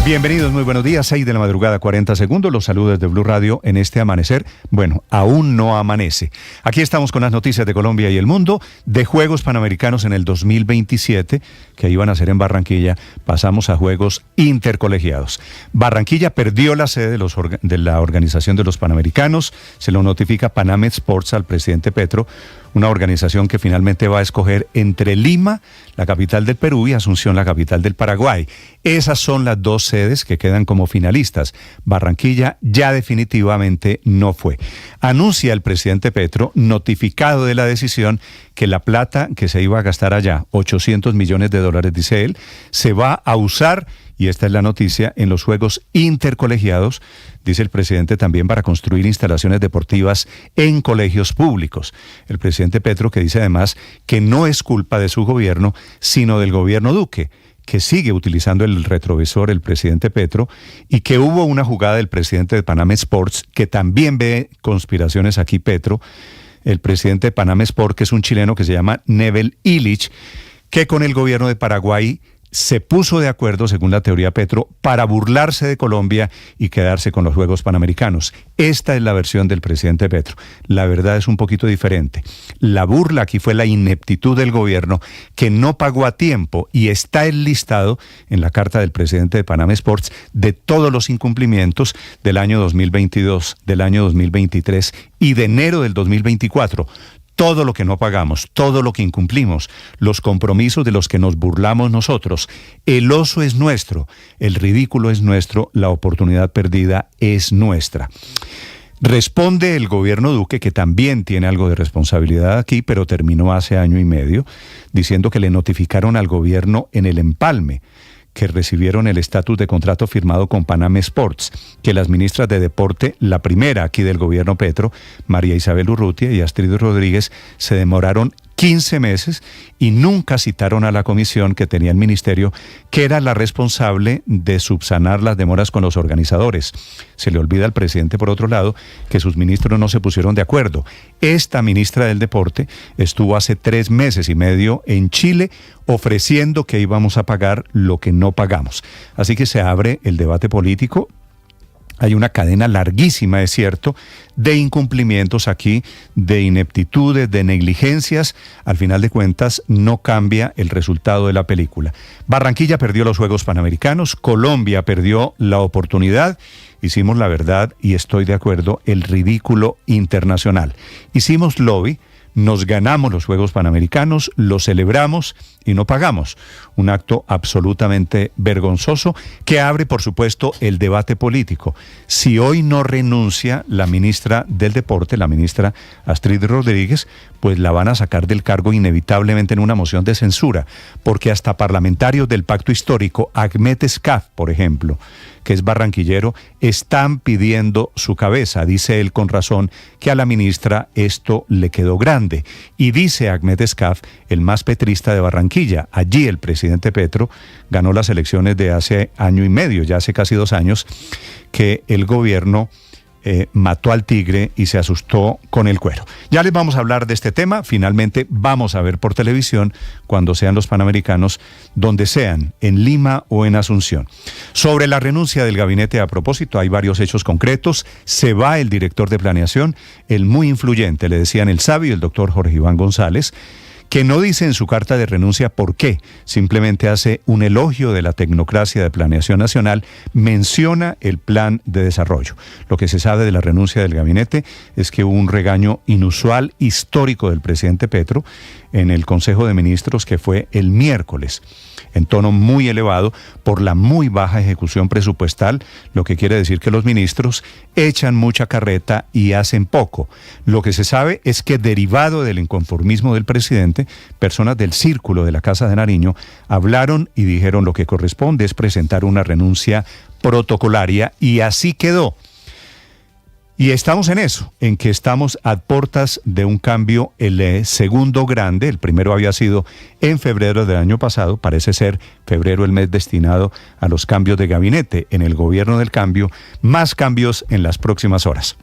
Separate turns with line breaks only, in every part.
Bienvenidos, muy buenos días, 6 de la madrugada, 40 segundos, los saludos de Blue Radio en este amanecer. Bueno, aún no amanece. Aquí estamos con las noticias de Colombia y el mundo, de Juegos Panamericanos en el 2027, que iban a ser en Barranquilla, pasamos a Juegos Intercolegiados. Barranquilla perdió la sede de la organización de los Panamericanos, se lo notifica Panamet Sports al presidente Petro, una organización que finalmente va a escoger entre Lima, la capital del Perú, y Asunción, la capital del Paraguay. Esas son las dos sedes que quedan como finalistas. Barranquilla ya definitivamente no fue. Anuncia el presidente Petro, notificado de la decisión, que la plata que se iba a gastar allá, $800 millones, dice él, se va a usar, y esta es la noticia, en los Juegos Intercolegiados, dice el presidente, también para construir instalaciones deportivas en colegios públicos. El presidente Petro, que dice además que no es culpa de su gobierno, sino del gobierno Duque, que sigue utilizando el retrovisor el presidente Petro, y que hubo una jugada del presidente de Panamet Sports, que también ve conspiraciones aquí Petro, el presidente de Panamet Sports, que es un chileno que se llama Nevel Illich, que con el gobierno de Paraguay se puso de acuerdo, según la teoría Petro, para burlarse de Colombia y quedarse con los Juegos Panamericanos. Esta es la versión del presidente Petro. La verdad es un poquito diferente. La burla aquí fue la ineptitud del gobierno, que no pagó a tiempo, y está enlistado en la carta del presidente de Panamet Sports de todos los incumplimientos del año 2022, del año 2023 y de enero del 2024. Todo lo que no pagamos, todo lo que incumplimos, los compromisos de los que nos burlamos nosotros. El oso es nuestro, el ridículo es nuestro, la oportunidad perdida es nuestra. Responde el gobierno Duque, que también tiene algo de responsabilidad aquí, pero terminó hace año y medio, diciendo que le notificaron al gobierno en el empalme que recibieron el estatus de contrato firmado con Panamet Sports, que las ministras de Deporte, la primera aquí del gobierno Petro, María Isabel Urrutia y Astrid Rodríguez, se demoraron 15 meses y nunca citaron a la comisión que tenía el ministerio, que era la responsable de subsanar las demoras con los organizadores. Se le olvida al presidente, por otro lado, que sus ministros no se pusieron de acuerdo. Esta ministra del Deporte estuvo hace 3 meses y medio en Chile ofreciendo que íbamos a pagar lo que no pagamos. Así que se abre el debate político. Hay una cadena larguísima, es cierto, de incumplimientos aquí, de ineptitudes, de negligencias. Al final de cuentas, no cambia el resultado de la película. Barranquilla perdió los Juegos Panamericanos, Colombia perdió la oportunidad. Hicimos la verdad, y estoy de acuerdo, el ridículo internacional. Hicimos lobby, nos ganamos los Juegos Panamericanos, los celebramos y no pagamos. Un acto absolutamente vergonzoso que abre, por supuesto, el debate político. Si hoy no renuncia la ministra del Deporte, la ministra Astrid Rodríguez, pues la van a sacar del cargo inevitablemente en una moción de censura, porque hasta parlamentarios del Pacto Histórico, Ahmet Escaf, por ejemplo, que es barranquillero, están pidiendo su cabeza. Dice él con razón que a la ministra esto le quedó grande. Y dice Ahmet Escaf, el más petrista de Barranquilla, allí el presidente Petro ganó las elecciones de hace año y medio, ya hace casi 2 años, que el gobierno mató al tigre y se asustó con el cuero. Ya les vamos a hablar de este tema. Finalmente vamos a ver por televisión, cuando sean los Panamericanos, donde sean, en Lima o en Asunción. Sobre la renuncia del gabinete, a propósito, hay varios hechos concretos. Se va el director de planeación, el muy influyente, le decían el sabio, el doctor Jorge Iván González, que no dice en su carta de renuncia por qué, simplemente hace un elogio de la tecnocracia de planeación nacional, menciona el plan de desarrollo. Lo que se sabe de la renuncia del gabinete es que hubo un regaño inusual, histórico del presidente Petro en el Consejo de Ministros, que fue el miércoles, en tono muy elevado por la muy baja ejecución presupuestal, lo que quiere decir que los ministros echan mucha carreta y hacen poco. Lo que se sabe es que, derivado del inconformismo del presidente, personas del círculo de la Casa de Nariño hablaron y dijeron: lo que corresponde es presentar una renuncia protocolaria, y así quedó. Y estamos en eso, en que estamos a puertas de un cambio, el segundo grande. El primero había sido en febrero del año pasado, parece ser febrero el mes destinado a los cambios de gabinete en el gobierno del cambio, más cambios en las próximas horas.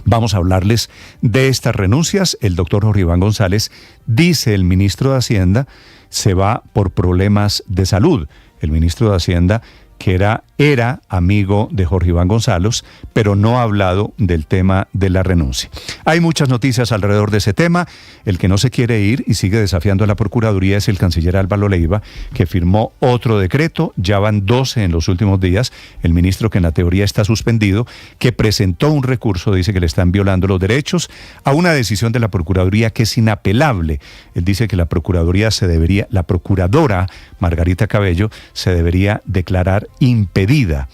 Vamos a hablarles de estas renuncias. El doctor Jorge Iván González dice: el ministro de Hacienda se va por problemas de salud. El ministro de Hacienda, que era amigo de Jorge Iván González, pero no ha hablado del tema de la renuncia. Hay muchas noticias alrededor de ese tema. El que no se quiere ir y sigue desafiando a la Procuraduría es el canciller Álvaro Leiva, que firmó otro decreto. Ya van 12 en los últimos días. El ministro, que en la teoría está suspendido, que presentó un recurso, dice que le están violando los derechos a una decisión de la Procuraduría que es inapelable. Él dice que la procuradora Margarita Cabello se debería declarar impedida.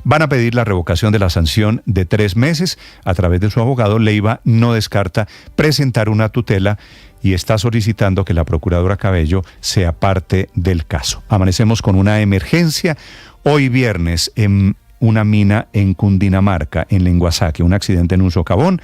Van a pedir la revocación de la sanción de 3 meses. A través de su abogado, Leiva no descarta presentar una tutela y está solicitando que la procuradora Cabello sea parte del caso. Amanecemos con una emergencia hoy viernes en una mina en Cundinamarca, en Lenguasaque, un accidente en un socavón.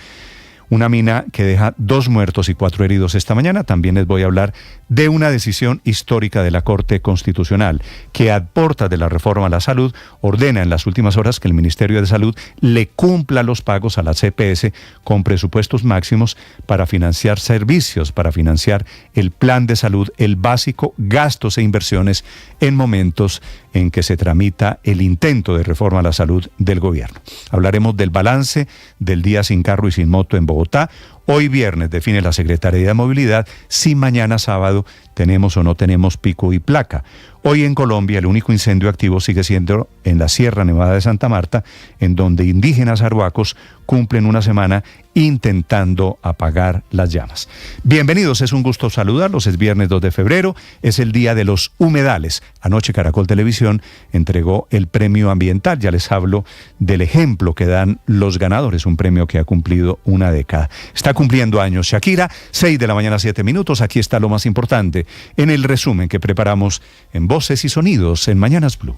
Una mina que deja 2 muertos y 4 heridos esta mañana. También les voy a hablar de una decisión histórica de la Corte Constitucional que, a puertas de la reforma a la salud, ordena en las últimas horas que el Ministerio de Salud le cumpla los pagos a la CPS con presupuestos máximos para financiar servicios, para financiar el plan de salud, el básico, gastos e inversiones en momentos en que se tramita el intento de reforma a la salud del gobierno. Hablaremos del balance del día sin carro y sin moto en Bogotá. Hoy viernes define la Secretaría de Movilidad si mañana sábado tenemos o no tenemos pico y placa. Hoy en Colombia el único incendio activo sigue siendo en la Sierra Nevada de Santa Marta, en donde indígenas arhuacos cumplen una semana intentando apagar las llamas. Bienvenidos, es un gusto saludarlos. Es viernes 2 de febrero, es el día de los humedales. Anoche Caracol Televisión entregó el premio ambiental. Ya les hablo del ejemplo que dan los ganadores, un premio que ha cumplido una década. Está cumpliendo años Shakira, 6 de la mañana, 7 minutos. Aquí está lo más importante en el resumen que preparamos en Voces y Sonidos en Mañanas Blue.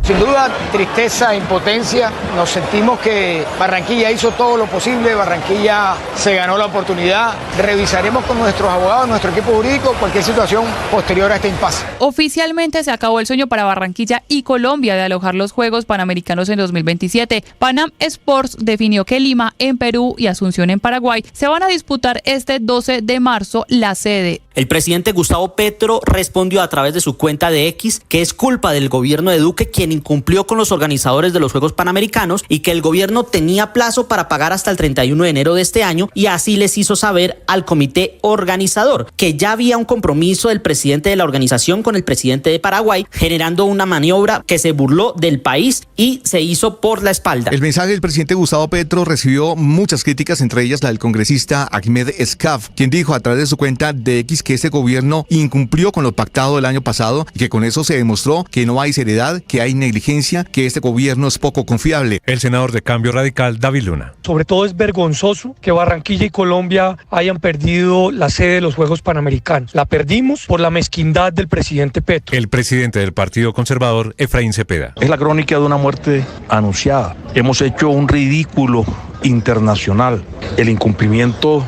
Sin duda, tristeza, impotencia. Nos sentimos que Barranquilla hizo todo lo posible, Barranquilla se ganó la oportunidad. Revisaremos con nuestros abogados, nuestro equipo jurídico, cualquier situación posterior a este impasse.
Oficialmente se acabó el sueño para Barranquilla y Colombia de alojar los Juegos Panamericanos en 2027. Panam Sports definió que Lima en Perú y Asunción en Paraguay se van a disputar este 12 de marzo la sede.
El presidente Gustavo Petro respondió a través de su cuenta de X que es culpa del gobierno de Duque quien incumplió con los organizadores de los Juegos Panamericanos y que el gobierno tenía plazo para pagar hasta el 31 de enero de este año, y así les hizo saber al comité organizador que ya había un compromiso del presidente de la organización con el presidente de Paraguay, generando una maniobra que se burló del país y se hizo por la espalda.
El mensaje del presidente Gustavo Petro recibió muchas críticas, entre ellas la del congresista Ahmed Escaf, quien dijo a través de su cuenta de X que este gobierno incumplió con lo pactado el año pasado y que con eso se demostró que no hay seriedad, que hay negligencia, que este gobierno es poco confiable.
El senador de Cambio Radical, David Luna.
Sobre todo es vergonzoso que Barranquilla y Colombia hayan perdido la sede de los Juegos Panamericanos. La perdimos por la mezquindad del presidente Petro.
El presidente del Partido Conservador, Efraín Cepeda.
Es la crónica de una muerte anunciada. Hemos hecho un ridículo internacional. El incumplimiento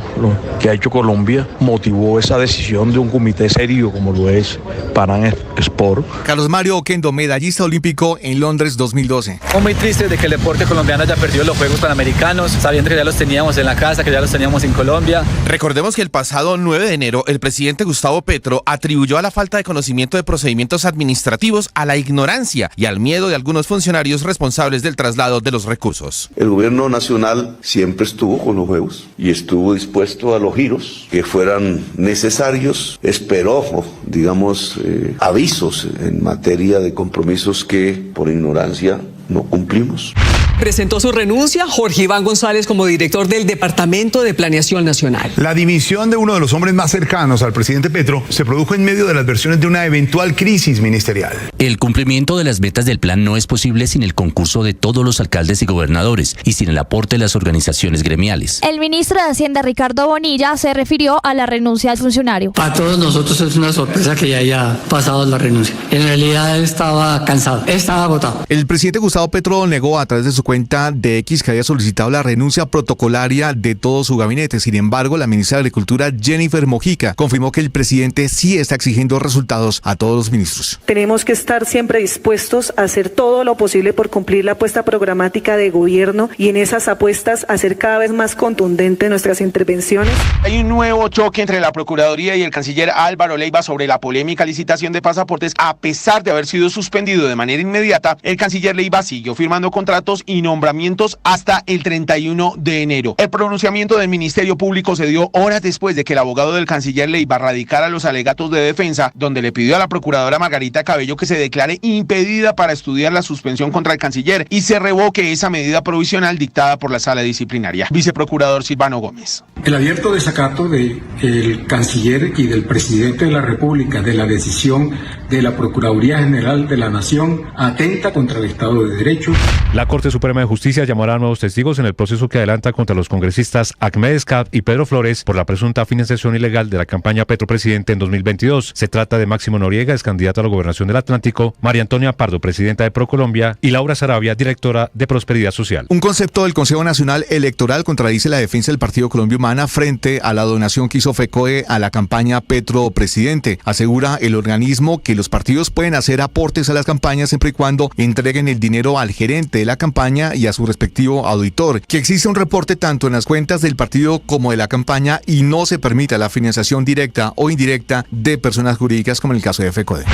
que ha hecho Colombia motivó esa decisión de un comité serio como lo es Panam Sport.
Carlos Mario Oquendo, medallista olímpico en Londres 2012.
Muy triste de que el deporte colombiano haya perdido los Juegos Panamericanos, sabiendo que ya los teníamos en la casa, que ya los teníamos en Colombia.
Recordemos que el pasado 9 de enero el presidente Gustavo Petro atribuyó a la falta de conocimiento de procedimientos administrativos a la ignorancia y al miedo de algunos funcionarios responsables del traslado de los recursos.
El gobierno nacional siempre estuvo con los Juegos y estuvo dispuesto a los giros que fueran necesarios. Esperó, digamos, avisos en materia de compromisos que por ignorancia no cumplimos.
Presentó su renuncia Jorge Iván González como director del Departamento de Planeación Nacional.
La dimisión de uno de los hombres más cercanos al presidente Petro se produjo en medio de las versiones de una eventual crisis ministerial.
El cumplimiento de las metas del plan no es posible sin el concurso de todos los alcaldes y gobernadores y sin el aporte de las organizaciones gremiales.
El ministro de Hacienda, Ricardo Bonilla, se refirió a la renuncia del funcionario.
Para todos nosotros es una sorpresa que ya haya pasado la renuncia. En realidad estaba cansado, estaba agotado.
El presidente Gustavo Petro negó a través de su cuenta de X que había solicitado la renuncia protocolaria de todo su gabinete. Sin embargo, la ministra de Agricultura, Jennifer Mojica, confirmó que el presidente sí está exigiendo resultados a todos los ministros.
Tenemos que estar siempre dispuestos a hacer todo lo posible por cumplir la apuesta programática de gobierno y en esas apuestas hacer cada vez más contundentes nuestras intervenciones.
Hay un nuevo choque entre la Procuraduría y el canciller Álvaro Leiva sobre la polémica licitación de pasaportes. A pesar de haber sido suspendido de manera inmediata, el canciller Leiva siguió firmando contratos y nombramientos hasta el 31 de enero. El pronunciamiento del Ministerio Público se dio horas después de que el abogado del canciller Leiva radicara los alegatos de defensa, donde le pidió a la procuradora Margarita Cabello que se declare impedida para estudiar la suspensión contra el canciller y se revoque esa medida provisional dictada por la sala disciplinaria. Viceprocurador Silvano Gómez.
El abierto desacato del canciller y del presidente de la República de la decisión de la Procuraduría General de la Nación atenta contra el Estado de Derecho.
La Corte Suprema de Justicia llamará a nuevos testigos en el proceso que adelanta contra los congresistas Ahmed Escaf y Pedro Flores por la presunta financiación ilegal de la campaña Petro Presidente en 2022. Se trata de Máximo Noriega, ex candidato a la gobernación del Atlántico, María Antonia Pardo, presidenta de ProColombia, y Laura Sarabia, directora de Prosperidad Social.
Un concepto del Consejo Nacional Electoral contradice la defensa del Partido Colombia Humana frente a la donación que hizo FECODE a la campaña Petro Presidente. Asegura el organismo que los partidos pueden hacer aportes a las campañas siempre y cuando entreguen el dinero al gerente de la campaña y a su respectivo auditor. Que existe un reporte tanto en las cuentas del partido como de la campaña y no se permita la financiación directa o indirecta de personas jurídicas como en el caso de FECODE.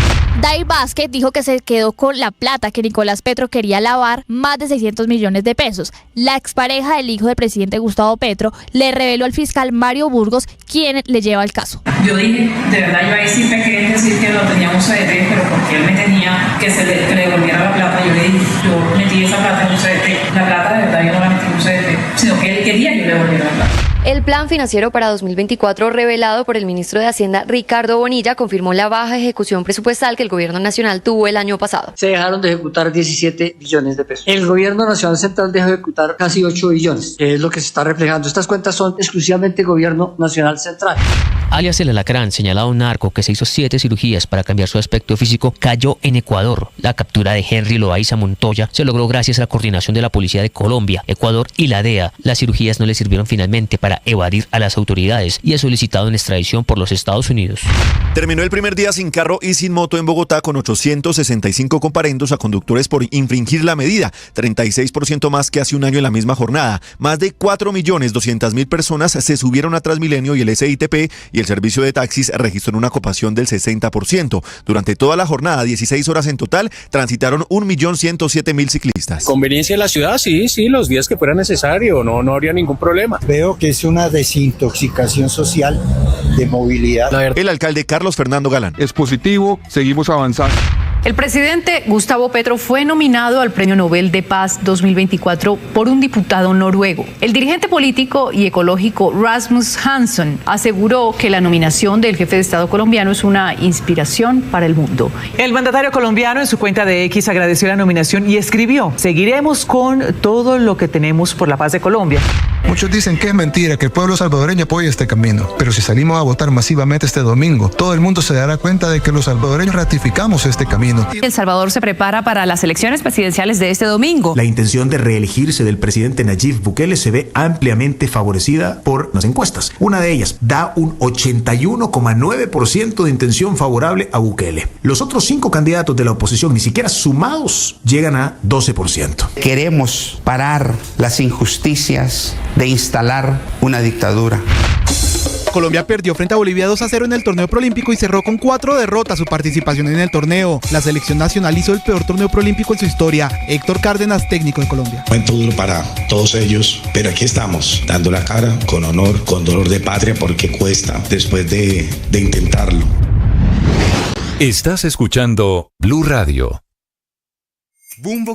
Dai Vázquez dijo que se quedó con la plata que Nicolás Petro quería lavar, más de 600 millones de pesos. La expareja del hijo del presidente Gustavo Petro le reveló al fiscal Mario Burgos, quien le lleva el caso.
Yo dije, de verdad, yo ahí sí pequé, decir que lo teníamos CDT, pero porque él me tenía que le devolviera la plata. Yo le dije, yo metí esa plata en un CDT. La plata de verdad yo no la metí en un CDT, sino que él quería que yo le devolviera la plata.
El plan financiero para 2024 revelado por el ministro de Hacienda Ricardo Bonilla confirmó la baja ejecución presupuestal que el gobierno nacional tuvo el año pasado.
Se dejaron de ejecutar 17 billones de pesos. El gobierno nacional central dejó de ejecutar casi 8 billones, que es lo que se está reflejando. Estas cuentas son exclusivamente gobierno nacional central.
Alias el Alacrán, señalado un narco que se hizo 7 cirugías para cambiar su aspecto físico, cayó en Ecuador. La captura de Henry Loaiza Montoya se logró gracias a la coordinación de la Policía de Colombia, Ecuador y la DEA. Las cirugías no le sirvieron finalmente para evadir a las autoridades y ha solicitado una extradición por los Estados Unidos.
Terminó el primer día sin carro y sin moto en Bogotá con 865 comparendos a conductores por infringir la medida, 36% más que hace un año en la misma jornada. Más de 4.200.000 personas se subieron a Transmilenio y el SITP y el servicio de taxis registró una ocupación del 60%. Durante toda la jornada, 16 horas en total, transitaron 1.107.000 ciclistas.
Conveniencia de la ciudad, sí, los días que fuera necesario, no habría ningún problema.
Veo que es una desintoxicación social de movilidad.
El alcalde Carlos Fernando Galán.
Es positivo, seguimos avanzando.
El presidente Gustavo Petro fue nominado al Premio Nobel de Paz 2024 por un diputado noruego. El dirigente político y ecológico Rasmus Hansson aseguró que la nominación del jefe de Estado colombiano es una inspiración para el mundo.
El mandatario colombiano en su cuenta de X agradeció la nominación y escribió: seguiremos con todo lo que tenemos por la paz de Colombia.
Muchos dicen que es mentira, que el pueblo salvadoreño apoya este camino, pero si salimos a votar masivamente este domingo, todo el mundo se dará cuenta de que los salvadoreños ratificamos este camino.
El Salvador se prepara para las elecciones presidenciales de este domingo.
La intención de reelegirse del presidente Nayib Bukele se ve ampliamente favorecida por las encuestas. Una de ellas da un 81,9% de intención favorable a Bukele. Los otros 5 candidatos de la oposición, ni siquiera sumados, llegan a 12%.
Queremos parar las injusticias de instalar una dictadura.
Colombia perdió frente a Bolivia 2-0 en el torneo proolímpico y cerró con 4 derrotas su participación en el torneo. La selección nacional hizo el peor torneo proolímpico en su historia. Héctor Cárdenas, técnico de Colombia.
Momento duro para todos ellos, pero aquí estamos, dando la cara, con honor, con dolor de patria, porque cuesta después de intentarlo.
Estás escuchando Blue Radio.
Bumbo